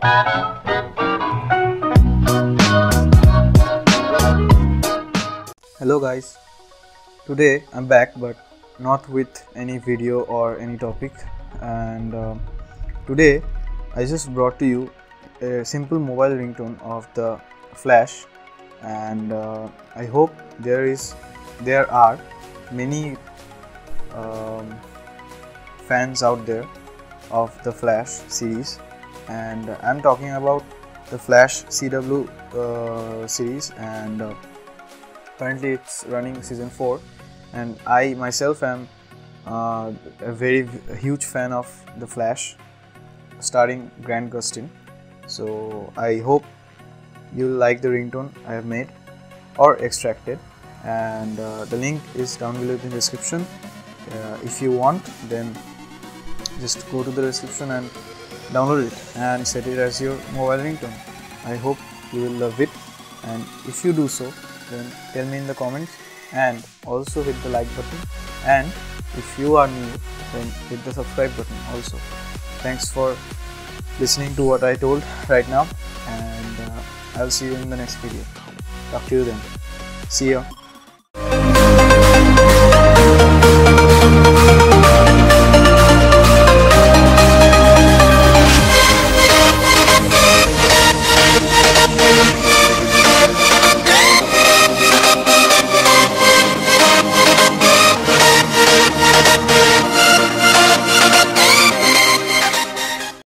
Hello guys, today I'm back but not with any video or any topic, and today I just brought to you a simple mobile ringtone of the Flash, and I hope there are many fans out there of the Flash series, and I'm talking about the Flash CW series, and currently it's running season 4, and I myself am a very huge fan of the Flash starring Grant Gustin. So I hope you'll like the ringtone I have made or extracted, and the link is down below in the description. If you want, then just go to the description and download it and set it as your mobile ringtone. I hope you will love it, and if you do so, then tell me in the comments, and also hit the like button, and if you are new, then hit the subscribe button also. Thanks for listening to what I told right now, and I'll see you in the next video. Talk to you then. See ya.